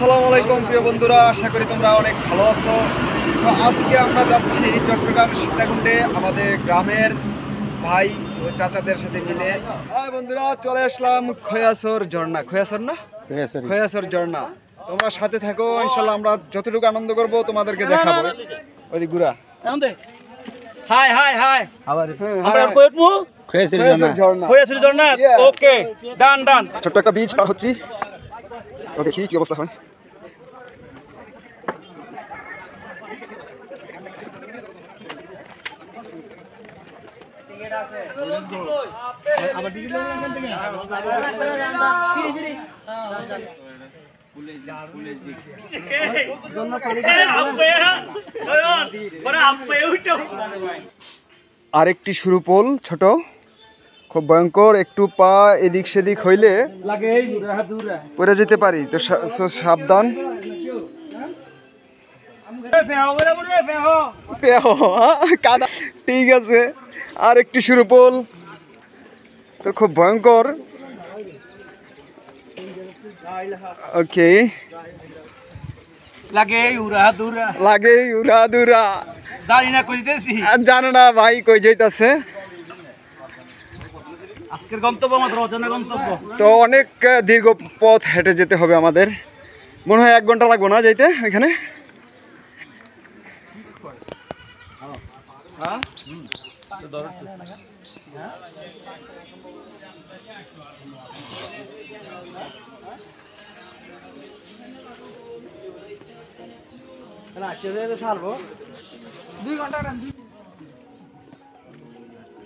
আসসালামু আলাইকুম প্রিয় বন্ধুরা, আশা করি তোমরা অনেক ভালো আছো। তো আজকে আমরা যাচ্ছি চট্টগ্রাম সীতাকুণ্ডে আমাদের গ্রামের ভাই ও চাচাদের সাথে মিলে। বন্ধুরা, চলে আসলাম খয়াসর ঝর্ণা। খয়াসর না, খয়াসর ঝর্ণা। তোমরা সাথে থাকো, ইনশাল্লাহ আমরা যতটুকু আনন্দ করব তোমাদেরকে দেখাবো। ওই গুড়া হাই হাই হাই আমরা কইতমু খয়াসর ঝর্ণা। ওকে, ডান ডান। ছোট্ট একটা বীজ পার হচ্ছি, তো দেখি কি অবস্থা হয়। আরেকটি শুরু পোল, ছোট, খুব ভয়ঙ্কর। একটু পা এদিক সেদিক হইলে পড়ে যেতে পারি, তো সাবধান। ঠিক আছে, আর একটি শুরু পোল, তো খুব ভয়ঙ্কর। ওকে, লাগে উরা দুরা, লাগে উড়া দুরা। জানি না কইতেছি, আর জানো না ভাই কই যাইতাছে। আজকের গন্তব্য আমাদের অজানা গন্তব্য। তো অনেক দীর্ঘ পথ হেঁটে যেতে হবে আমাদের, মনে হয় 1 ঘন্টা লাগবে না যাইতে এখানে।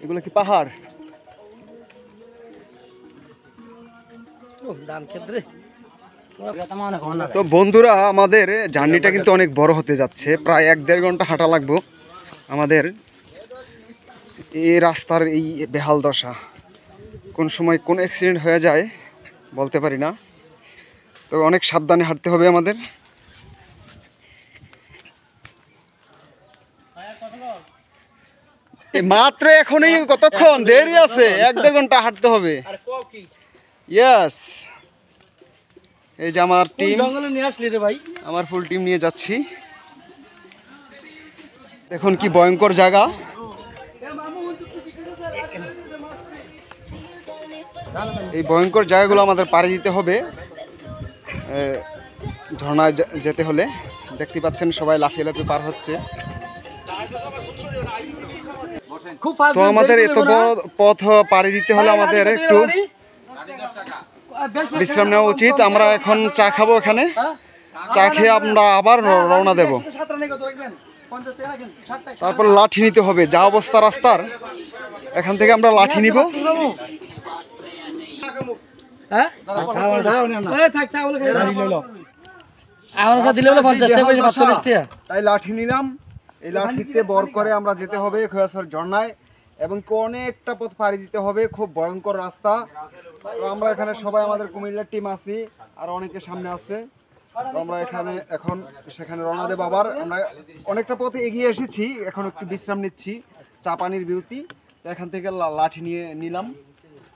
এগুলো কি পাহাড়? তো বন্ধুরা, আমাদের জার্নিটা কিন্তু অনেক বড় হতে যাচ্ছে, প্রায় 1-1.5 ঘন্টা হাঁটা লাগবে আমাদের। এই রাস্তার এই বেহাল দশা, কোন সময় কোন অ্যাক্সিডেন্ট হয়ে যায় বলতে পারি না, তো অনেক সাবধানে হাঁটতে হবে আমাদের। মাত্র এখনই কতক্ষণ দেরি আছে, 1-1.5 ঘন্টা হাঁটতে হবে। ইয়েস, এই যে আমার টিম, আমার ফুল টিম নিয়ে যাচ্ছি। দেখুন কি ভয়ঙ্কর জায়গা। এই ভয়ঙ্কর জায়গাগুলো আমাদের পাড়ি দিতে হবে ঝর্ণায় যেতে হলে। দেখতে পাচ্ছেন সবাই লাফিয়ে লাফিয়ে পার হচ্ছে। তো আমাদের এত বড় পথ পাড়ি দিতে হলে আমাদের একটু বিশ্রাম নেওয়া উচিত। আমরা এখন চা খাবো এখানে, চা খেয়ে আমরা আবার রওনা দেব। তারপর লাঠি নিতে হবে, যা অবস্থা রাস্তার, এখান থেকে আমরা লাঠি নিব। তাই লাঠি নিলাম। এই লাঠিতে বর করে আমরা যেতে হবে খয়াসর ঝর্ণায়, এবং অনেকটা পথ পাড়ি দিতে হবে, খুব ভয়ঙ্কর রাস্তা। তো আমরা এখানে সবাই আমাদের কুমিল্লার টিম আছি, আর অনেকে সামনে আছে। তো আমরা এখানে এখন সেখানে রওনা দেব। আবার আমরা অনেকটা পথে এগিয়ে এসেছি, এখন একটু বিশ্রাম নিচ্ছি, চা পানির বিরতি। তো এখান থেকে লাঠি নিয়ে নিলাম।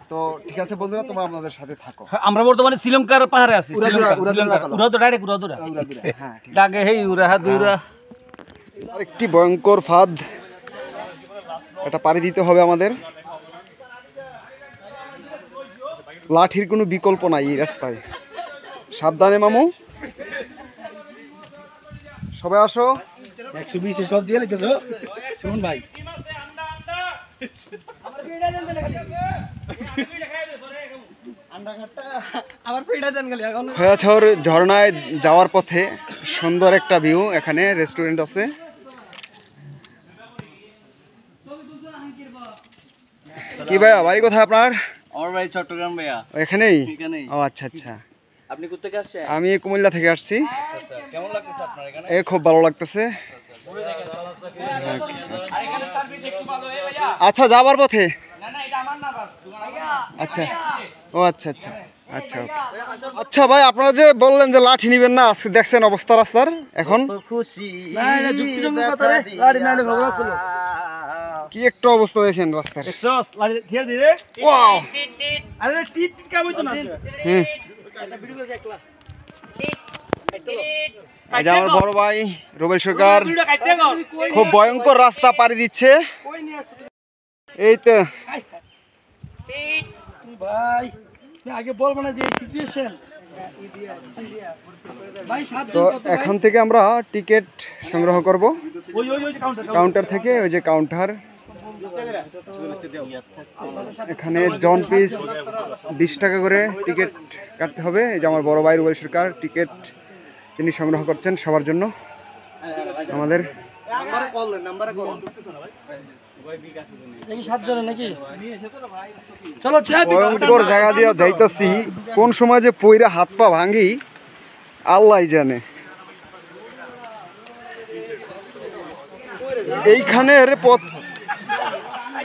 তো ঠিক আছে বন্ধুরা, তোমরা আপনাদের সাথে থাকো। আমরা বর্তমানে শ্রীলঙ্কার পাহাড়ে আছি। একটি ভয়ঙ্কর ফাঁদ, এটা পাড়ি দিতে হবে আমাদের। লাঠির কোনো বিকল্প নাই এই রাস্তায়। সাবধানে মামু, সবাই আসো। 120 সব দিয়ে লিখেছো শুনুন ভাই। খয়াছর ঝর্ণায় যাওয়ার পথে সুন্দর একটা ভিউ, এখানে রেস্টুরেন্ট আছে। কি ভাইয়া, বাড়ি কোথায় আপনার? আমার ভাই চট্টগ্রাম ভাইয়া। এখানেই? ও আচ্ছা আচ্ছা। আপনি কোথা থেকে আসছেন? আমি কুমিল্লা থেকে আসছি। কেমন লাগতেছে আপনার এখানে? খুব ভালো লাগতেছে। আচ্ছা, যাবার পথে? আচ্ছা, ও আচ্ছা আচ্ছা আচ্ছা, ওকে। আচ্ছা ভাই, আপনারা যে বললেন যে লাঠি নিবেন না, আজকে দেখছেন অবস্থা রাস্তার এখন কি একটা অবস্থা, দেখেন রাস্তার। এই যে আমার বড় ভাই রুবেল সরকার খুব ভয়ঙ্কর রাস্তা পাড়ি দিচ্ছে। এই তো ভাই আগে বলবো না যে সিচুয়েশন ভাই তো এখান থেকে আমরা টিকিট সংগ্রহ করব কাউন্টার থেকে। ওই যে কাউন্টার, এখানে জন পিস 20 টাকা করে টিকিট কাটতে হবে। এই যে আমার বড় ভাই রুবেল সরকার টিকিট তিনি সংগ্রহ করছেন সবার জন্য। আমাদের ভয়ঙ্কর জায়গা দিয়ে যাইতাছি, কোন সময় যে পইরা হাত পা ভাঙি আল্লাহ জানে।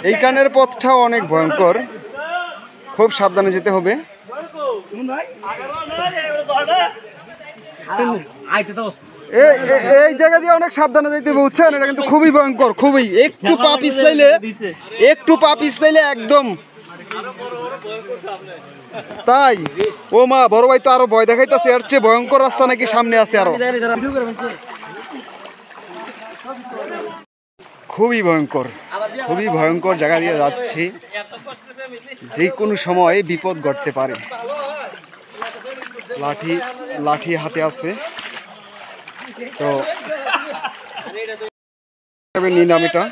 এইখানের পথটা অনেক ভয়ঙ্কর, খুব সাবধানে যেতে হবে। এই জায়গা দিয়ে অনেক সাবধানে যেতে হবে, বুঝছেন? এটা কিন্তু খুবই ভয়ঙ্কর, খুবই। একটু পা পিছলাইলে একদম। তাই ও মা, বড় ভাই তো আরো ভয় দেখাইতেছে, এর চেয়ে ভয়ঙ্কর রাস্তা নাকি সামনে আছে আরো। খুবই ভয়ঙ্কর জায়গা দিয়ে যাচ্ছি, যে কোনো সময় বিপদ ঘটতে পারে। লাঠি হাতে আছে, তো নিলাম এটা।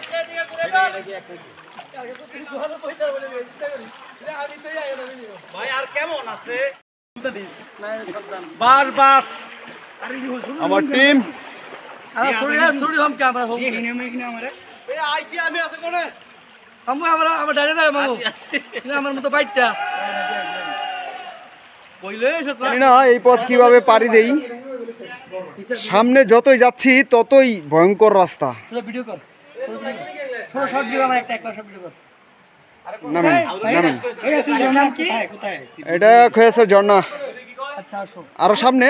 আমার টিম এই পথ কিভাবে পাড়ি দেই। সামনে যতই যাচ্ছি ততই ভয়ঙ্কর রাস্তা। নামেন এটা খয়েছের ঝর্ণা, আরো সামনে।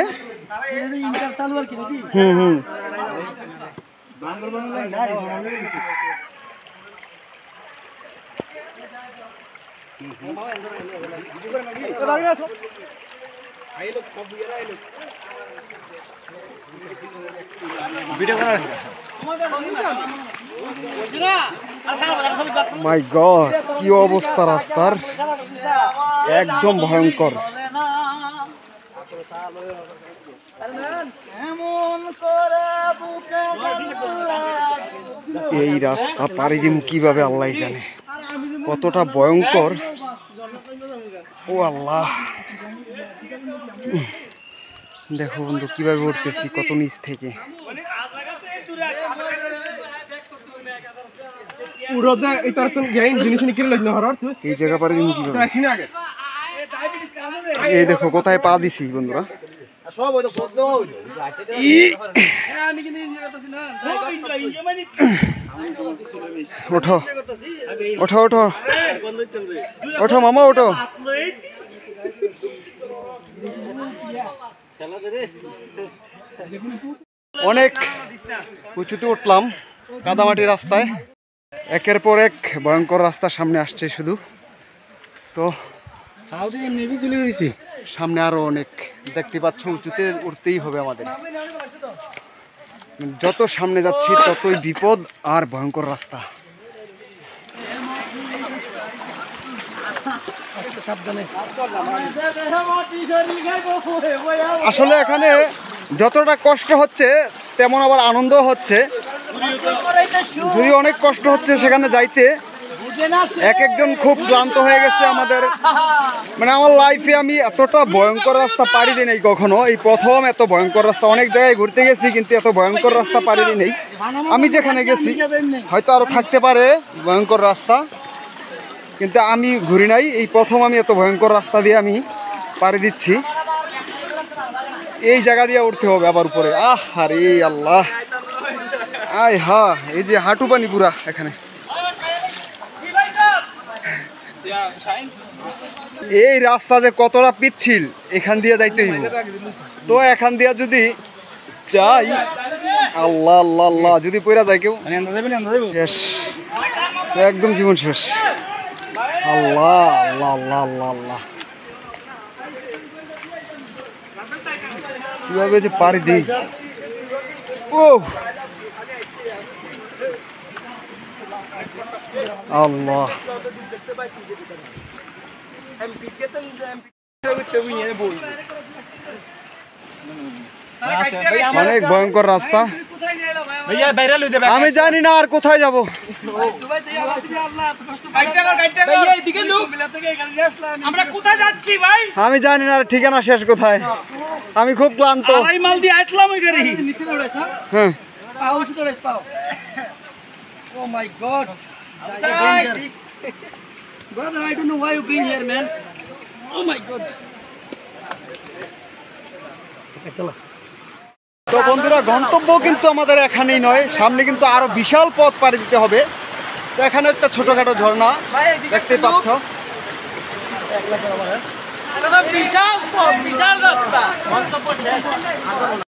মাই গড, কি অবস্থা রাস্তার, একদম ভয়ঙ্কর। এই রাস্তা পাড়ি দিম কিভাবে আল্লাহ জানে, কতটা ভয়ঙ্কর। ও আল্লাহ, দেখো বন্ধু কিভাবে উঠতেছি কত নিচ থেকে। এই জায়গা পাড়ি দিম কিভাবে, এই দেখো কোথায় পা দিছি বন্ধুরা। ওঠো ওঠো ওঠো ওঠো মামা ওঠো। অনেক উঁচুতে উঠলাম কাদামাটি রাস্তায়, একের পর এক ভয়ঙ্কর রাস্তা সামনে আসছে শুধু। তো সামনে আরো অনেক দেখতে পাচ্ছ, উঁচুতে উঠতেই হবে আমাদের। যত সামনে যাচ্ছি ততই বিপদ আর ভয়ঙ্কর রাস্তা। আসলে এখানে যতটা কষ্ট হচ্ছে তেমন আবার আনন্দ হচ্ছে। যদি অনেক কষ্ট হচ্ছে সেখানে যাইতে, এক একজন খুব ক্লান্ত হয়ে গেছে। আমার লাইফে আমি এতটা ভয়ঙ্কর রাস্তা পাড়ি দিই নাই কখনো, এই প্রথম এত ভয়ঙ্কর রাস্তা। অনেক জায়গায় ঘুরতে গেছি কিন্তু এত ভয়ঙ্কর রাস্তা পাড়ি দিই নাই। আমি যেখানে গেছি হয়তো আরো থাকতে পারে ভয়ঙ্কর রাস্তা, কিন্তু আমি ঘুরি নাই। এই প্রথম আমি এত ভয়ঙ্কর রাস্তা দিয়ে আমি পাড়ি দিচ্ছি। এই জায়গা দিয়ে উঠতে হবে আবার উপরে। আরে আল্লাহ, আয় হা, এই যে হাঁটু পানি পুরা এখানে। এই রাস্তা যে কতটা পিচ্ছিল, এখান দিয়ে যাইতে হইব। তো এখান দিয়ে যদি যাই, আল্লাহ আল্লাহ আল্লাহ, যদি পইরা যায় কেউ শেষ, একদম জীবন শেষ। আল্লাহ আল্লাহ আল্লাহ আল্লাহ আল্লাহ, কিভাবে যে পারি দিই। ও আল্লাহ, অনেক ভয়ঙ্কর রাস্তা। কোথায় নিয়ে এলো ভাই? ভাইয়া বাইরে লই দে আমি জানি না আর কোথায় যাব। আমরা কোথায় যাচ্ছি ভাই? আমি জানি না আর ঠিকানা শেষ কোথায়। আমি খুব ক্লান্ত। আড়াই মাল দিয়ে আটলাম ওই গাড়ি। হ্যাঁ, পাও উঠে তো পাও। ও মাই god. Brother, I don't know why you been here, man. Oh my god. তো বন্ধুরা, গন্তব্য কিন্তু আমাদের এখানেই নয়, সামনে কিন্তু আরো বিশাল পথ পাড়ি দিতে হবে। তো এখানে একটা ছোটখাটো ঝর্ণা দেখতে পাচ্ছ। বিশাল রাস্তা।